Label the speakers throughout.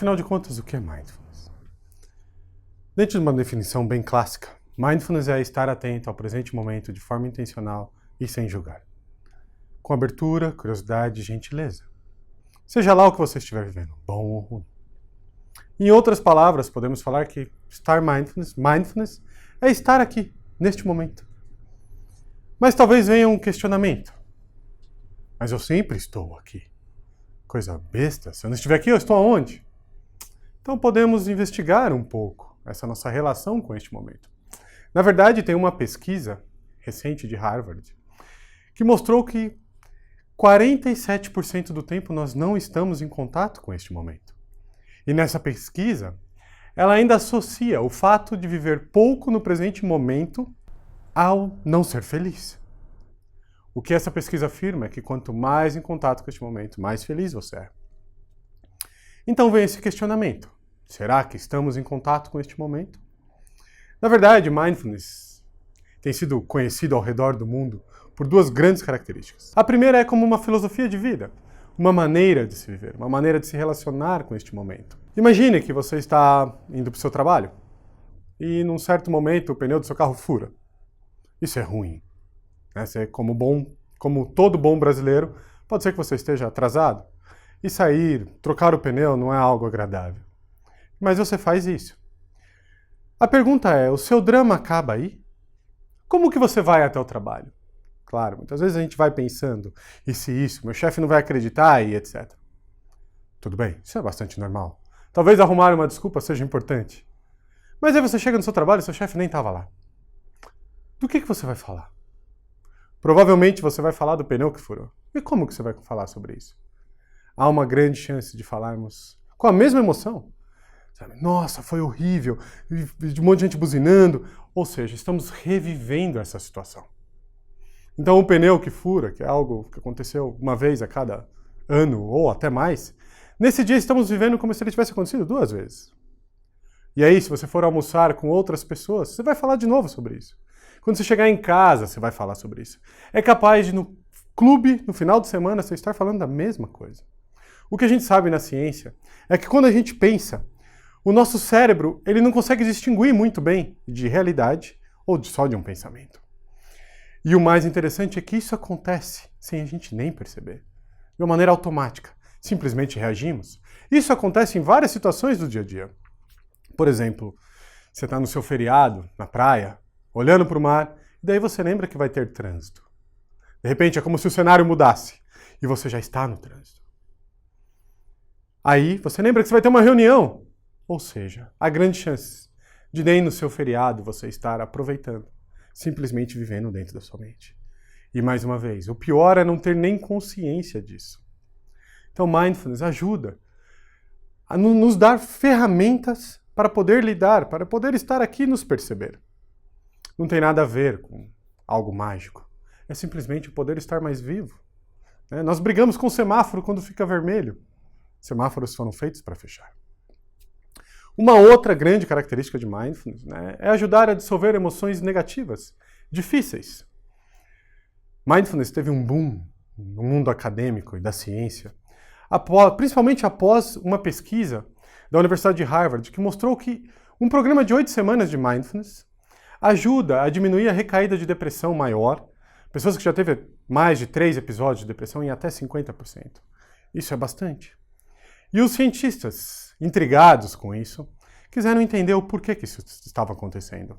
Speaker 1: Afinal de contas, o que é Mindfulness? Dentro de uma definição bem clássica, Mindfulness é estar atento ao presente momento de forma intencional e sem julgar. Com abertura, curiosidade e gentileza. Seja lá o que você estiver vivendo, bom ou ruim. Em outras palavras, podemos falar que estar mindfulness é estar aqui, neste momento. Mas talvez venha um questionamento. Mas eu sempre estou aqui. Coisa besta, se eu não estiver aqui, eu estou aonde? Então podemos investigar um pouco essa nossa relação com este momento. Na verdade, tem uma pesquisa recente de Harvard que mostrou que 47% do tempo nós não estamos em contato com este momento. E nessa pesquisa, ela ainda associa o fato de viver pouco no presente momento ao não ser feliz. O que essa pesquisa afirma é que quanto mais em contato com este momento, mais feliz você é. Então vem esse questionamento. Será que estamos em contato com este momento? Na verdade, Mindfulness tem sido conhecido ao redor do mundo por duas grandes características. A primeira é como uma filosofia de vida, uma maneira de se viver, uma maneira de se relacionar com este momento. Imagine que você está indo para o seu trabalho e num certo momento o pneu do seu carro fura. Isso é ruim. Você, como todo bom brasileiro, pode ser que você esteja atrasado. E sair, trocar o pneu não é algo agradável. Mas você faz isso. A pergunta é, o seu drama acaba aí? Como que você vai até o trabalho? Claro, muitas vezes a gente vai pensando, e se isso, meu chefe não vai acreditar e etc. Tudo bem, isso é bastante normal. Talvez arrumar uma desculpa seja importante. Mas aí você chega no seu trabalho e seu chefe nem estava lá. Do que você vai falar? Provavelmente você vai falar do pneu que furou. E como que você vai falar sobre isso? Há uma grande chance de falarmos com a mesma emoção. Sabe? Nossa, foi horrível, de um monte de gente buzinando. Ou seja, estamos revivendo essa situação. Então o pneu que fura, que é algo que aconteceu uma vez a cada ano ou até mais, nesse dia estamos vivendo como se ele tivesse acontecido 2 vezes. E aí, se você for almoçar com outras pessoas, você vai falar de novo sobre isso. Quando você chegar em casa, você vai falar sobre isso. É capaz de, no clube, no final de semana, você estar falando da mesma coisa. O que a gente sabe na ciência é que quando a gente pensa, o nosso cérebro ele não consegue distinguir muito bem de realidade ou só de um pensamento. E o mais interessante é que isso acontece sem a gente nem perceber. De uma maneira automática. Simplesmente reagimos. Isso acontece em várias situações do dia a dia. Por exemplo, você está no seu feriado, na praia, olhando para o mar, e daí você lembra que vai ter trânsito. De repente é como se o cenário mudasse e você já está no trânsito. Aí você lembra que você vai ter uma reunião. Ou seja, há grandes chances de nem no seu feriado você estar aproveitando, simplesmente vivendo dentro da sua mente. E mais uma vez, o pior é não ter nem consciência disso. Então Mindfulness ajuda a nos dar ferramentas para poder lidar, para poder estar aqui e nos perceber. Não tem nada a ver com algo mágico. É simplesmente o poder estar mais vivo. Nós brigamos com o semáforo quando fica vermelho. Semáforos foram feitos para fechar. Uma outra grande característica de Mindfulness é ajudar a dissolver emoções negativas, difíceis. Mindfulness teve um boom no mundo acadêmico e da ciência, principalmente após uma pesquisa da Universidade de Harvard que mostrou que um programa de 8 semanas de Mindfulness ajuda a diminuir a recaída de depressão maior, pessoas que já teve mais de 3 episódios de depressão em até 50%. Isso é bastante. E os cientistas, intrigados com isso, quiseram entender o porquê que isso estava acontecendo.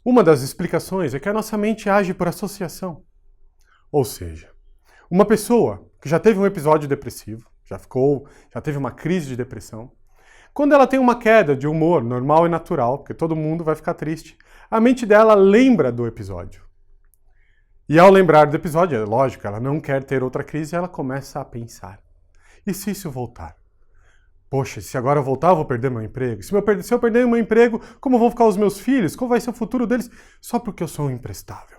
Speaker 1: Uma das explicações é que a nossa mente age por associação. Ou seja, uma pessoa que já teve um episódio depressivo, já teve uma crise de depressão, quando ela tem uma queda de humor normal e natural, porque todo mundo vai ficar triste, a mente dela lembra do episódio. E ao lembrar do episódio, é lógico, ela não quer ter outra crise, ela começa a pensar. E se isso voltar? Poxa, se agora eu voltar, eu vou perder meu emprego. Se eu perder meu emprego, como vão ficar os meus filhos? Como vai ser o futuro deles? Só porque eu sou imprestável.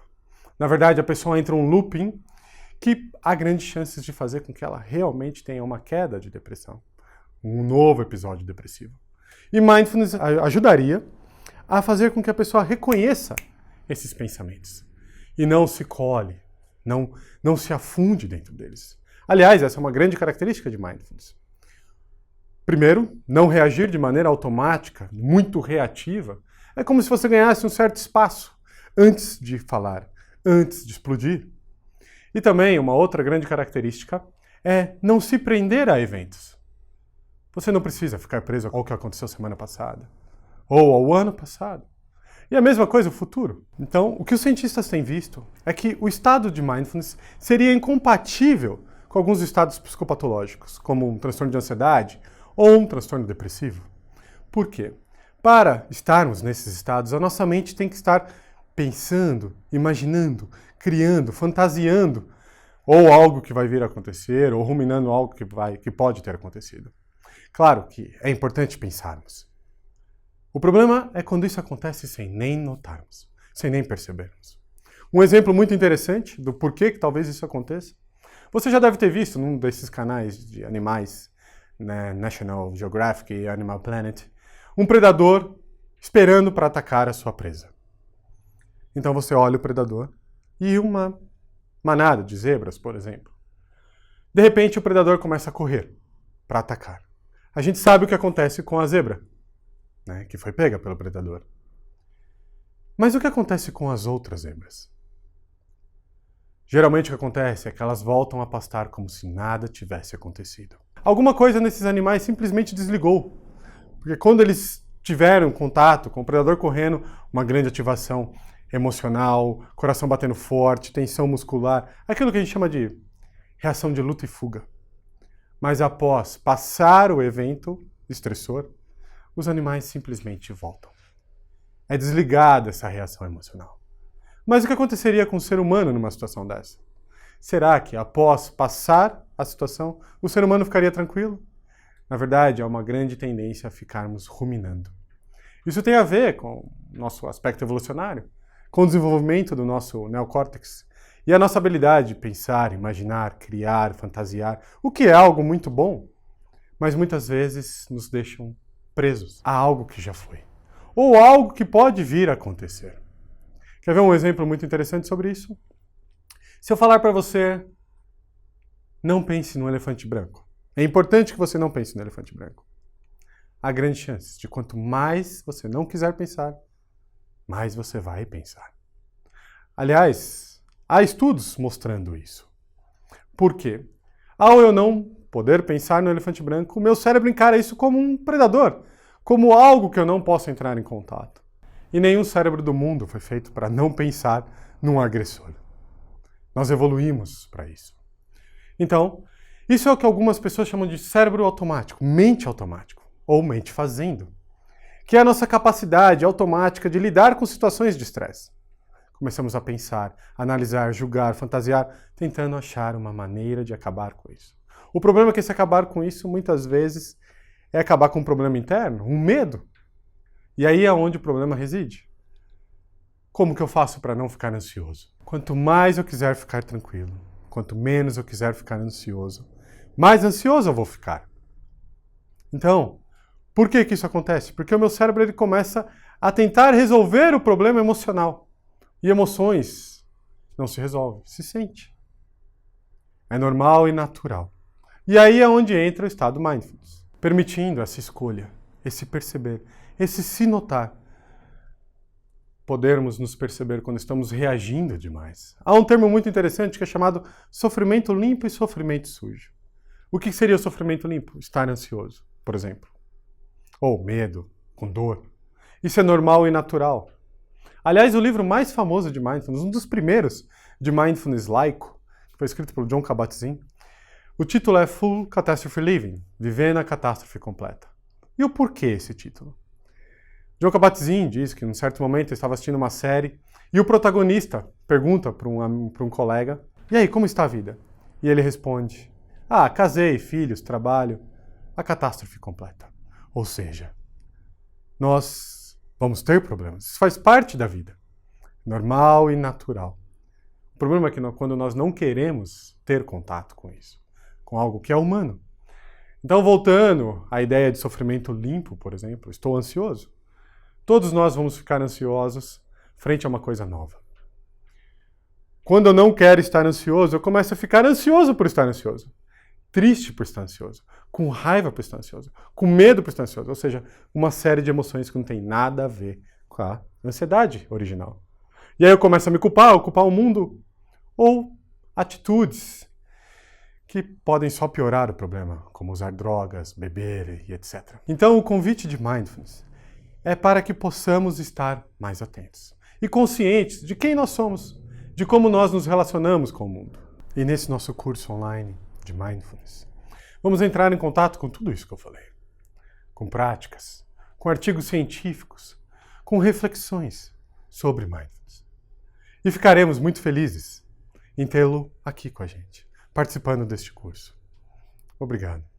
Speaker 1: Na verdade, a pessoa entra em um looping que há grandes chances de fazer com que ela realmente tenha uma queda de depressão. Um novo episódio depressivo. E Mindfulness ajudaria a fazer com que a pessoa reconheça esses pensamentos. E não se cole, não se afunde dentro deles. Aliás, essa é uma grande característica de Mindfulness. Primeiro, não reagir de maneira automática, muito reativa. É como se você ganhasse um certo espaço antes de falar, antes de explodir. E também, uma outra grande característica é não se prender a eventos. Você não precisa ficar preso ao que aconteceu semana passada ou ao ano passado. E a mesma coisa o futuro. Então, o que os cientistas têm visto é que o estado de mindfulness seria incompatível com alguns estados psicopatológicos, como um transtorno de ansiedade ou um transtorno depressivo. Por quê? Para estarmos nesses estados, a nossa mente tem que estar pensando, imaginando, criando, fantasiando, ou algo que vai vir a acontecer, ou ruminando algo que pode ter acontecido. Claro que é importante pensarmos. O problema é quando isso acontece sem nem notarmos, sem nem percebermos. Um exemplo muito interessante do porquê que talvez isso aconteça, você já deve ter visto num desses canais de animais, né, National Geographic e Animal Planet, um predador esperando para atacar a sua presa. Então você olha o predador e uma manada de zebras, por exemplo. De repente o predador começa a correr para atacar. A gente sabe o que acontece com a zebra, né, que foi pega pelo predador. Mas o que acontece com as outras zebras? Geralmente o que acontece é que elas voltam a pastar como se nada tivesse acontecido. Alguma coisa nesses animais simplesmente desligou. Porque quando eles tiveram contato com o predador correndo, uma grande ativação emocional, coração batendo forte, tensão muscular, aquilo que a gente chama de reação de luta e fuga. Mas após passar o evento estressor, os animais simplesmente voltam. É desligada essa reação emocional. Mas o que aconteceria com o ser humano numa situação dessa? Será que após passar a situação, o ser humano ficaria tranquilo? Na verdade, há uma grande tendência a ficarmos ruminando. Isso tem a ver com o nosso aspecto evolucionário, com o desenvolvimento do nosso neocórtex e a nossa habilidade de pensar, imaginar, criar, fantasiar, o que é algo muito bom, mas muitas vezes nos deixam presos a algo que já foi, ou algo que pode vir a acontecer. Quer ver um exemplo muito interessante sobre isso? Se eu falar para você, não pense no elefante branco. É importante que você não pense no elefante branco. Há grandes chances de quanto mais você não quiser pensar, mais você vai pensar. Aliás, há estudos mostrando isso. Por quê? Ao eu não poder pensar no elefante branco, o meu cérebro encara isso como um predador, como algo que eu não posso entrar em contato. E nenhum cérebro do mundo foi feito para não pensar num agressor. Nós evoluímos para isso. Então, isso é o que algumas pessoas chamam de cérebro automático, mente automático, ou mente fazendo, que é a nossa capacidade automática de lidar com situações de estresse. Começamos a pensar, analisar, julgar, fantasiar, tentando achar uma maneira de acabar com isso. O problema é que esse acabar com isso, muitas vezes, é acabar com um problema interno, um medo. E aí é onde o problema reside. Como que eu faço para não ficar ansioso? Quanto mais eu quiser ficar tranquilo, quanto menos eu quiser ficar ansioso, mais ansioso eu vou ficar. Então, por que que isso acontece? Porque o meu cérebro ele começa a tentar resolver o problema emocional. E emoções não se resolvem, se sente. É normal e natural. E aí é onde entra o estado mindfulness, permitindo essa escolha, esse perceber, esse se notar. Podermos nos perceber quando estamos reagindo demais. Há um termo muito interessante que é chamado sofrimento limpo e sofrimento sujo. O que seria o sofrimento limpo? Estar ansioso, por exemplo. Ou medo, com dor. Isso é normal e natural. Aliás, o livro mais famoso de Mindfulness, um dos primeiros de Mindfulness laico, que foi escrito pelo Jon Kabat-Zinn, o título é Full Catastrophe Living, Vivendo a Catástrofe Completa. E o porquê esse título? Jon Kabat-Zinn diz que, num certo momento, ele estava assistindo uma série e o protagonista pergunta para um colega, e aí, como está a vida? E ele responde, casei, filhos, trabalho, a catástrofe completa. Ou seja, nós vamos ter problemas. Isso faz parte da vida. Normal e natural. O problema é que quando nós não queremos ter contato com isso, com algo que é humano. Então, voltando à ideia de sofrimento limpo, por exemplo, estou ansioso. Todos nós vamos ficar ansiosos frente a uma coisa nova. Quando eu não quero estar ansioso, eu começo a ficar ansioso por estar ansioso. triste por estar ansioso, com raiva por estar ansioso, com medo por estar ansioso, ou seja, uma série de emoções que não tem nada a ver com a ansiedade original. E aí eu começo a me culpar o mundo, ou atitudes que podem só piorar o problema, como usar drogas, beber e etc. Então o convite de Mindfulness é para que possamos estar mais atentos e conscientes de quem nós somos, de como nós nos relacionamos com o mundo. E nesse nosso curso online de Mindfulness, vamos entrar em contato com tudo isso que eu falei. Com práticas, com artigos científicos, com reflexões sobre Mindfulness. E ficaremos muito felizes em tê-lo aqui com a gente, participando deste curso. Obrigado.